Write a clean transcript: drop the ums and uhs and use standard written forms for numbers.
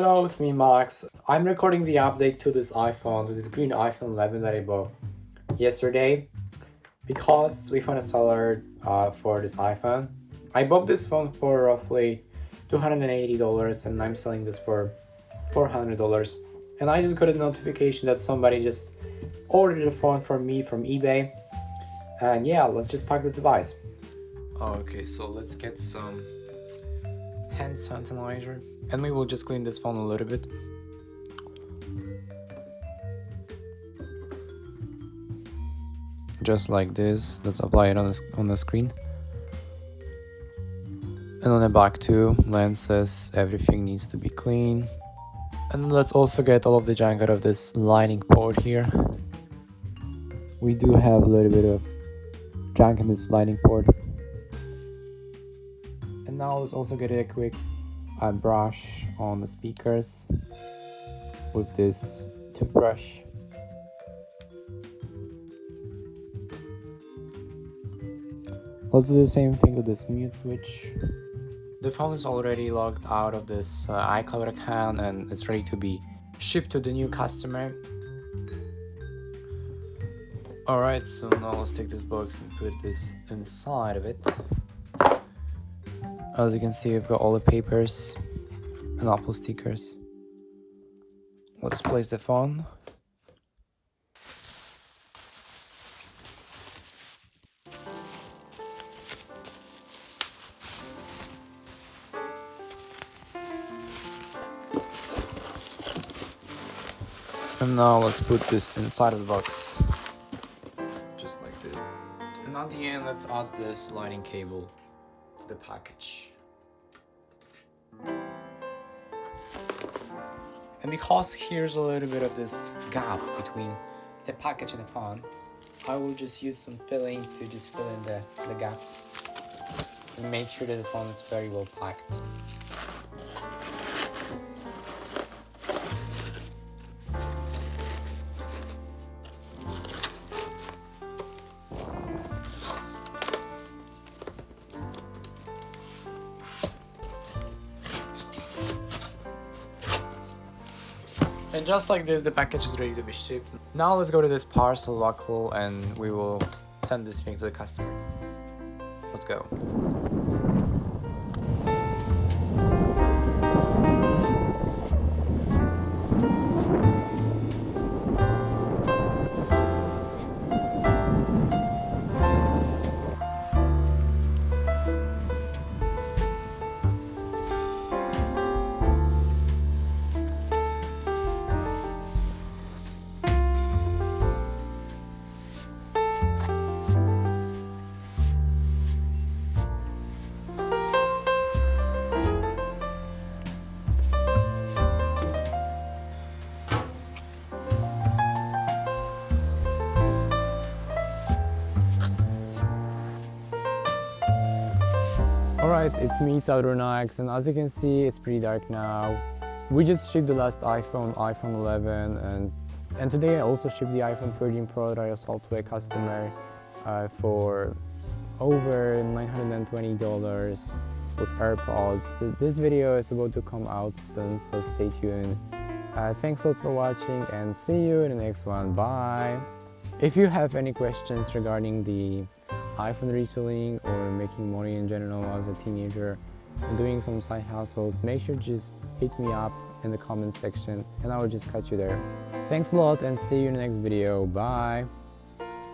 Hello, it's me Max. I'm recording the update to this iPhone, to this green iPhone 11 that I bought yesterday because we found a seller for this iPhone. I bought this phone for roughly $280 and I'm selling this for $400. And I just got a notification that somebody just ordered a phone for me from eBay. And yeah, let's just pack this device. Okay, so let's get some hand sanitizer and we will just clean this phone a little bit. Just like this. Let's apply it on the screen. And on the back too, lenses, everything needs to be clean. And let's also get all of the junk out of this lining port here. We do have a little bit of junk in this lining port. And now let's also get a quick brush on the speakers with this toothbrush. Let's do the same thing with this mute switch. The phone is already logged out of this iCloud account and it's ready to be shipped to the new customer. Alright, so now let's take this box and put this inside of it. As you can see, we've got all the papers and Apple stickers. Let's place the phone. And now let's put this inside of the box. Just like this. And at the end, let's add this lightning cable to the package. And because here's a little bit of this gap between the package and the phone, I will just use some filling to just fill in the gaps and make sure that the phone is very well packed. And just like this, the package is ready to be shipped. Now let's go to this parcel local and we will send this thing to the customer. Let's go. Alright, it's me, X, and as you can see, it's pretty dark now. We just shipped the last iPhone 11, and today I also shipped the iPhone 13 Pro that I sold to a customer for over $920 with AirPods. This video is about to come out soon, so stay tuned. Thanks a lot for watching and see you in the next one. Bye! If you have any questions regarding the iPhone reselling or making money in general as a teenager and doing some side hustles, make sure to just hit me up in the comment section and I will just catch you there. Thanks a lot and see you in the next video. Bye!